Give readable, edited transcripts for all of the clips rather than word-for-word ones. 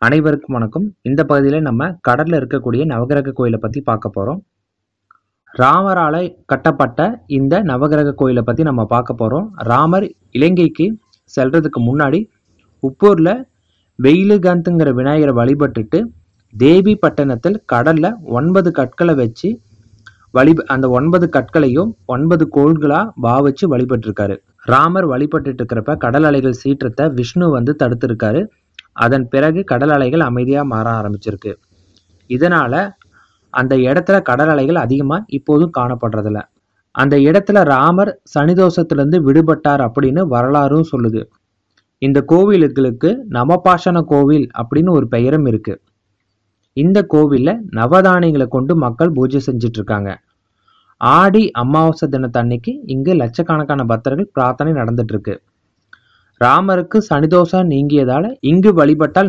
அனைவருக்கும் வணக்கம். இந்த பகுதியில நம்ம கடல்ல இருக்கக்கூடிய நவகிரக கோயிலை பத்தி பார்க்க போறோம். ராமரால கட்டப்பட்ட இந்த நவகிரக கோயிலை பத்தி நம்ம பார்க்க போறோம். ராமர் இலங்கைக்கு செல்றதுக்கு முன்னாடி உப்பூர்ல வெயிலுகந்துங்கிற விநாயகரை வழிபட்டுட்டு தேவி பட்டணத்தில் கடல்ல 9 கற்களை வச்சு அந்த 9 கற்களையும் 9 கோள்களா பாவிச்சு வழிபட்டிருக்காரு. ராமர் வழிபட்டுட்டு இருக்கிறப்ப கடல் அலைகள் சீற்றத்தை விஷ்ணு தடுத்திருக்காரு. அதன் பிறகு கடல் அலைகள் அமைதியா மாற ஆரம்பிச்சிருக்கு. இதனால அந்த இடத்துல கடல் அலைகள் அதிகமா இப்போதும் காணப்படுறதில்ல. அந்த இடத்துல ராமர் சனிதோஷத்திலிருந்து விடுபட்டார் அப்படின்னு வரலாறும் சொல்லுது. இந்த கோவில்களுக்கு நவபாஷான கோவில் அப்படின்னு ஒரு பெயரும் இருக்கு. இந்த கோவில்ல நவதானியங்களை கொண்டு மக்கள் பூஜை செஞ்சிட்டு இருக்காங்க. ஆடி அமாவாசை தினத்தன்னைக்கு இங்கு லட்சக்கணக்கான பக்தர்கள் பிரார்த்தனை நடந்துட்டு இருக்கு. ராமருக்கு சனிதோஷம் நீங்கியதால இங்கு வழிபட்டால்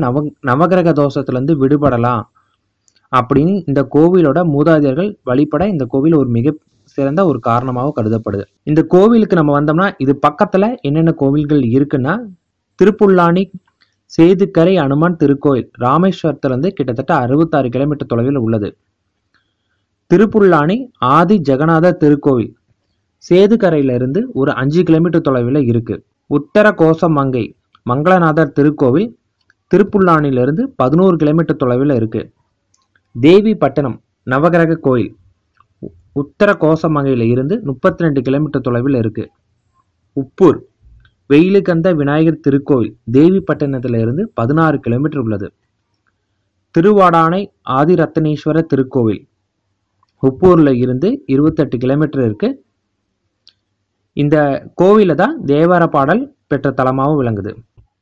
நவகிரக தோஷத்திலிருந்து விடுபடலாம் அப்படின்னு இந்த கோவிலோட மூதாதையர்கள் வழிபட இந்த கோவில் ஒரு மிக சிறந்த ஒரு காரணமாக கருதப்படுது. இந்த கோவிலுக்கு நம்ம வந்தோம்னா இது பக்கத்துல என்னென்ன கோவில்கள் இருக்குன்னா, திருப்புல்லானி சேதுக்கரை அனுமான் திருக்கோயில் ராமேஸ்வரத்திலிருந்து கிட்டத்தட்ட 66 கிலோமீட்டர் தொலைவில் உள்ளது. திருப்புல்லானி ஆதி ஜெகநாதர் திருக்கோவில் சேதுக்கரையிலிருந்து ஒரு 5 கிலோமீட்டர் தொலைவில் இருக்கு. உத்தர கோசமங்கை மங்களநாதர் திருக்கோவில் திருப்புல்லானிலிருந்து 11 கிலோமீட்டர் தொலைவில் இருக்கு. தேவி பட்டணம் நவகிரக கோயில் உத்தர கோசமங்கையில இருந்து 32 கிலோமீட்டர் தொலைவில் இருக்கு. உப்பூர் வெயிலுகந்த விநாயகர் திருக்கோவில் தேவி பட்டணத்திலிருந்து 16 கிலோமீட்டர் உள்ளது. திருவாடானை ஆதிரத்தனேஸ்வரர் திருக்கோவில் உப்பூர்ல இருந்து 28 கிலோமீட்டர் இருக்கு. இந்த கோவில தான் தேவார பாடல் பெற்ற தலமாகவும் விளங்குது.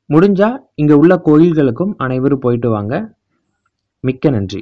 முடிஞ்சா இங்க உள்ள கோயில்களுக்கும் அனைவரும் போயிட்டு வாங்க. மிக்க நன்றி.